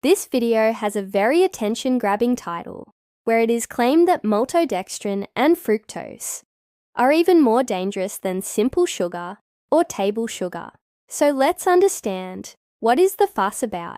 This video has a very attention-grabbing title, where it is claimed that maltodextrin and fructose are even more dangerous than simple sugar or table sugar. So let's understand, what is the fuss about?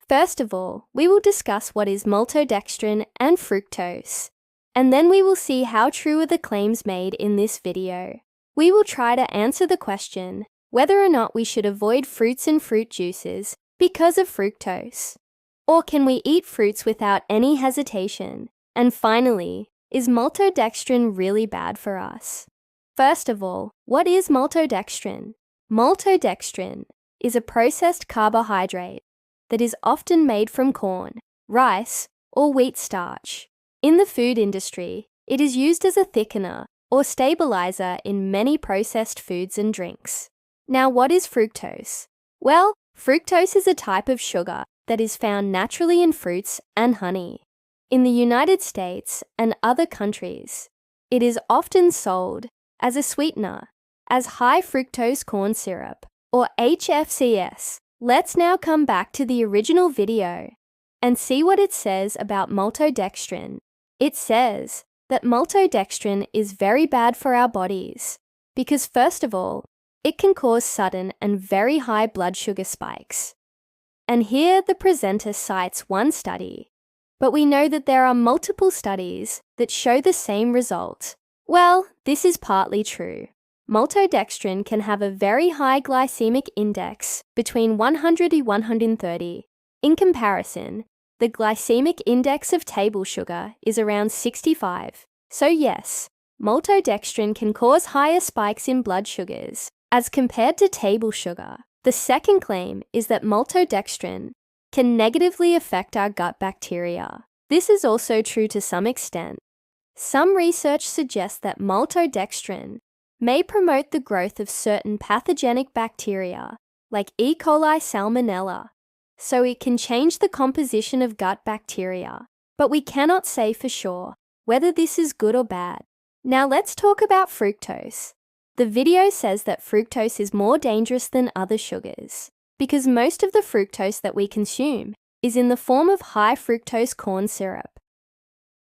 First of all, we will discuss what is maltodextrin and fructose, and then we will see how true are the claims made in this video. We will try to answer the question whether or not we should avoid fruits and fruit juices because of fructose. Or can we eat fruits without any hesitation? And finally, is maltodextrin really bad for us? First of all, what is maltodextrin? Maltodextrin is a processed carbohydrate that is often made from corn, rice, or wheat starch. In the food industry, it is used as a thickener or stabilizer in many processed foods and drinks. Now, what is fructose? Well, fructose is a type of sugar that is found naturally in fruits and honey. In the United States and other countries, it is often sold as a sweetener, as high fructose corn syrup, or HFCS. Let's now come back to the original video and see what it says about maltodextrin. It says that maltodextrin is very bad for our bodies because, first of all, it can cause sudden and very high blood sugar spikes. And here the presenter cites one study, but we know that there are multiple studies that show the same result. Well, this is partly true. Maltodextrin can have a very high glycemic index between 100 and 130. In comparison, the glycemic index of table sugar is around 65. So yes, maltodextrin can cause higher spikes in blood sugars as compared to table sugar. The second claim is that maltodextrin can negatively affect our gut bacteria. This is also true to some extent. Some research suggests that maltodextrin may promote the growth of certain pathogenic bacteria, like E. coli salmonella, so it can change the composition of gut bacteria. But we cannot say for sure whether this is good or bad. Now let's talk about fructose. The video says that fructose is more dangerous than other sugars because most of the fructose that we consume is in the form of high fructose corn syrup.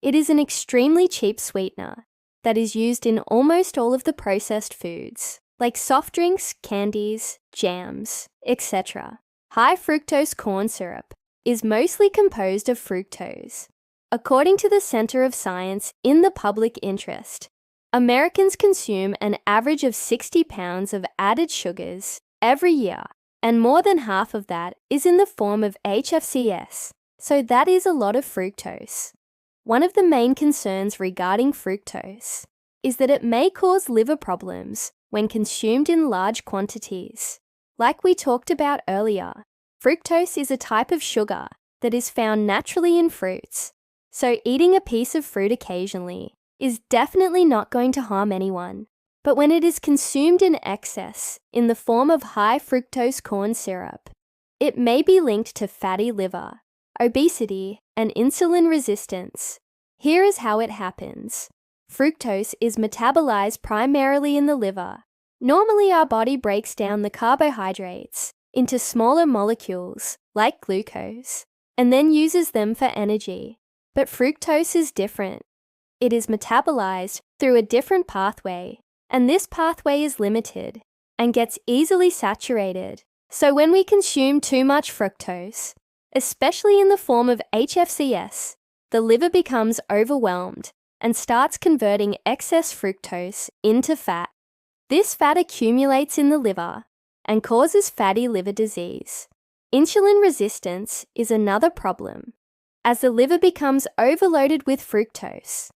It is an extremely cheap sweetener that is used in almost all of the processed foods, like soft drinks, candies, jams, etc. High fructose corn syrup is mostly composed of fructose. According to the Center of Science in the Public Interest, Americans consume an average of 60 pounds of added sugars every year, and more than half of that is in the form of HFCS, so that is a lot of fructose. One of the main concerns regarding fructose is that it may cause liver problems when consumed in large quantities. Like we talked about earlier, fructose is a type of sugar that is found naturally in fruits, so eating a piece of fruit occasionally is definitely not going to harm anyone. But when it is consumed in excess in the form of high fructose corn syrup, it may be linked to fatty liver, obesity, and insulin resistance. Here is how it happens. Fructose is metabolized primarily in the liver. Normally, our body breaks down the carbohydrates into smaller molecules, like glucose, and then uses them for energy. But fructose is different. It is metabolized through a different pathway, and this pathway is limited and gets easily saturated. So when we consume too much fructose, especially in the form of HFCS, the liver becomes overwhelmed and starts converting excess fructose into fat. This fat accumulates in the liver and causes fatty liver disease. Insulin resistance is another problem. As the liver becomes overloaded with fructose,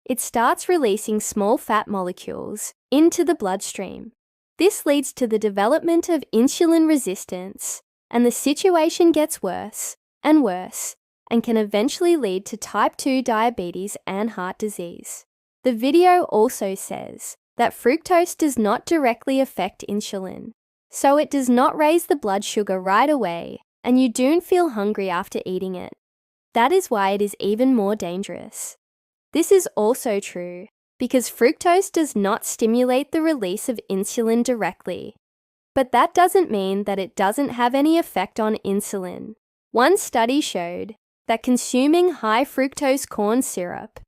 it starts releasing small fat molecules into the bloodstream. This leads to the development of insulin resistance, and the situation gets worse and worse and can eventually lead to type 2 diabetes and heart disease. The video also says that fructose does not directly affect insulin, so it does not raise the blood sugar right away, and you don't feel hungry after eating it. That is why it is even more dangerous. This is also true because fructose does not stimulate the release of insulin directly. But that doesn't mean that it doesn't have any effect on insulin. One study showed that consuming high fructose corn syrup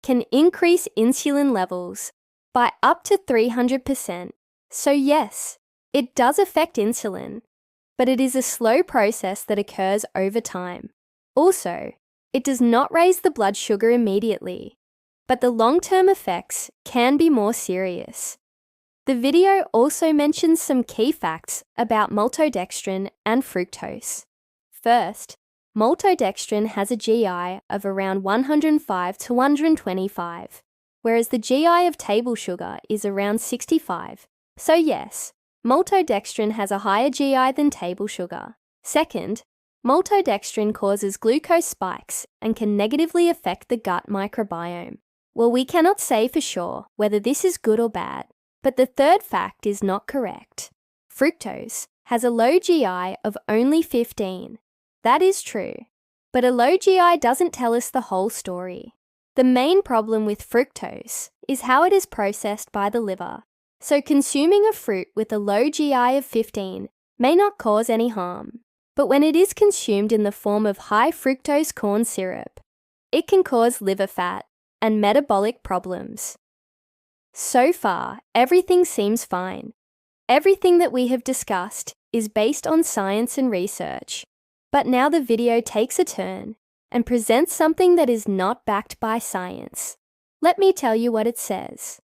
can increase insulin levels by up to 300%. So yes, it does affect insulin, but it is a slow process that occurs over time. Also, it does not raise the blood sugar immediately, but the long-term effects can be more serious. The video also mentions some key facts about maltodextrin and fructose. First, maltodextrin has a GI of around 105 to 125, whereas the GI of table sugar is around 65. So yes, maltodextrin has a higher GI than table sugar. Second, maltodextrin causes glucose spikes and can negatively affect the gut microbiome. Well, we cannot say for sure whether this is good or bad, but the third fact is not correct. Fructose has a low GI of only 15. That is true, but a low GI doesn't tell us the whole story. The main problem with fructose is how it is processed by the liver. So consuming a fruit with a low GI of 15 may not cause any harm, but when it is consumed in the form of high fructose corn syrup, it can cause liver fat and metabolic problems. So far, everything seems fine. Everything that we have discussed is based on science and research, but now the video takes a turn and presents something that is not backed by science. Let me tell you what it says.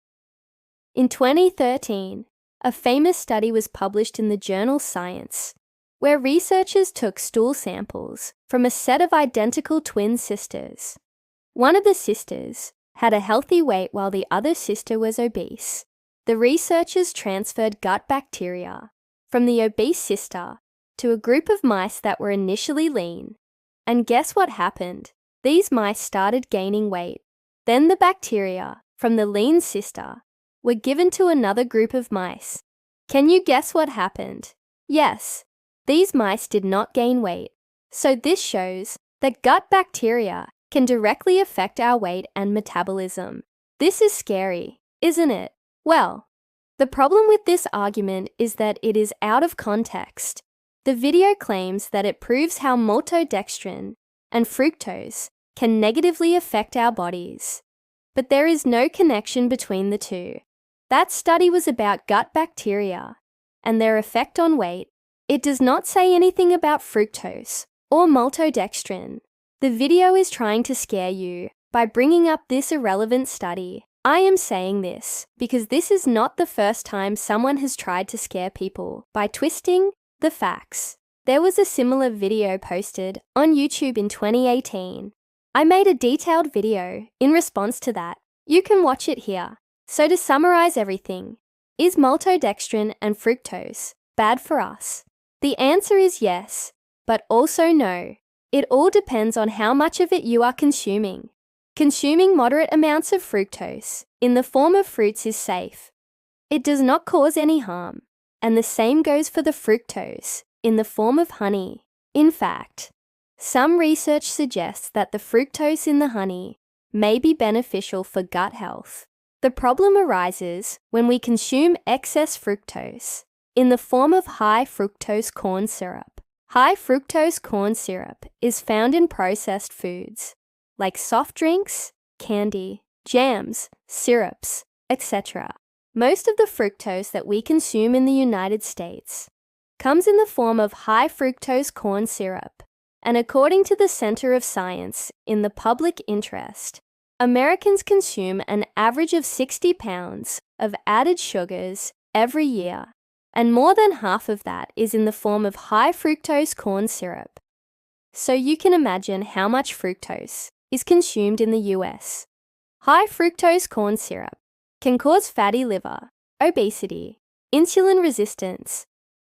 In 2013, a famous study was published in the journal Science, where researchers took stool samples from a set of identical twin sisters. One of the sisters had a healthy weight while the other sister was obese. The researchers transferred gut bacteria from the obese sister to a group of mice that were initially lean. And guess what happened? These mice started gaining weight. Then the bacteria from the lean sister were given to another group of mice. Can you guess what happened? Yes, these mice did not gain weight. So this shows that gut bacteria can directly affect our weight and metabolism. This is scary, isn't it? Well, the problem with this argument is that it is out of context. The video claims that it proves how maltodextrin and fructose can negatively affect our bodies. But there is no connection between the two. That study was about gut bacteria and their effect on weight. It does not say anything about fructose or maltodextrin. The video is trying to scare you by bringing up this irrelevant study. I am saying this because this is not the first time someone has tried to scare people by twisting the facts. There was a similar video posted on YouTube in 2018. I made a detailed video in response to that. You can watch it here. So to summarize everything, is maltodextrin and fructose bad for us? The answer is yes, but also no. It all depends on how much of it you are consuming. Consuming moderate amounts of fructose in the form of fruits is safe. It does not cause any harm, and the same goes for the fructose in the form of honey. In fact, some research suggests that the fructose in the honey may be beneficial for gut health. The problem arises when we consume excess fructose in the form of high fructose corn syrup. High fructose corn syrup is found in processed foods like soft drinks, candy, jams, syrups, etc. Most of the fructose that we consume in the United States comes in the form of high fructose corn syrup, and according to the Center of Science in the Public Interest, Americans consume an average of 60 pounds of added sugars every year, and more than half of that is in the form of high fructose corn syrup. So you can imagine how much fructose is consumed in the US. High fructose corn syrup can cause fatty liver, obesity, insulin resistance,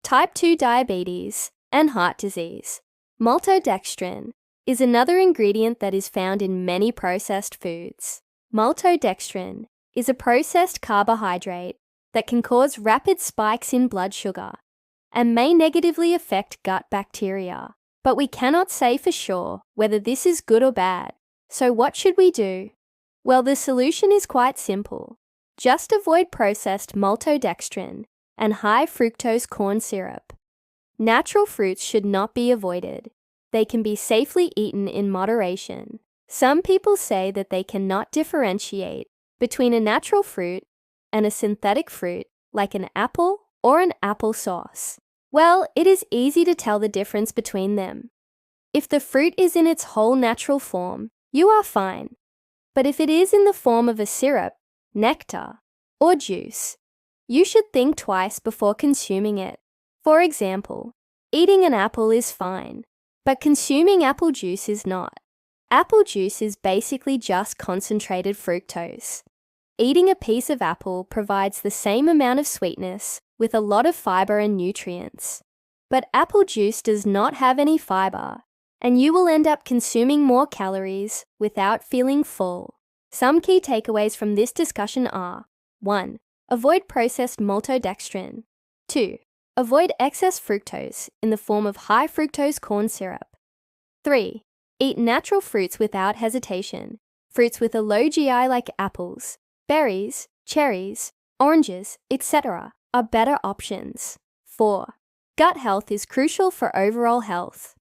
type 2 diabetes, and heart disease. Maltodextrin is another ingredient that is found in many processed foods. Maltodextrin is a processed carbohydrate that can cause rapid spikes in blood sugar and may negatively affect gut bacteria. But we cannot say for sure whether this is good or bad. So what should we do? Well, the solution is quite simple. Just avoid processed maltodextrin and high fructose corn syrup. Natural fruits should not be avoided. They can be safely eaten in moderation. Some people say that they cannot differentiate between a natural fruit and a synthetic fruit, like an apple or an applesauce. Well, it is easy to tell the difference between them. If the fruit is in its whole natural form, you are fine. But if it is in the form of a syrup, nectar, or juice, you should think twice before consuming it. For example, eating an apple is fine, but consuming apple juice is not. Apple juice is basically just concentrated fructose. Eating a piece of apple provides the same amount of sweetness with a lot of fiber and nutrients. But apple juice does not have any fiber, and you will end up consuming more calories without feeling full. Some key takeaways from this discussion are: 1. Avoid processed maltodextrin. 2. Avoid excess fructose in the form of high fructose corn syrup. 3. Eat natural fruits without hesitation. Fruits with a low GI like apples, berries, cherries, oranges, etc. are better options. 4. Gut health is crucial for overall health.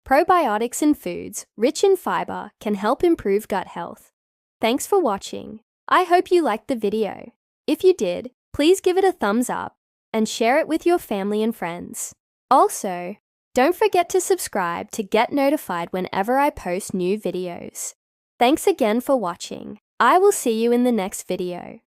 Probiotics in foods rich in fiber can help improve gut health. Thanks for watching. I hope you liked the video. If you did, please give it a thumbs up and share it with your family and friends. Also, don't forget to subscribe to get notified whenever I post new videos. Thanks again for watching. I will see you in the next video.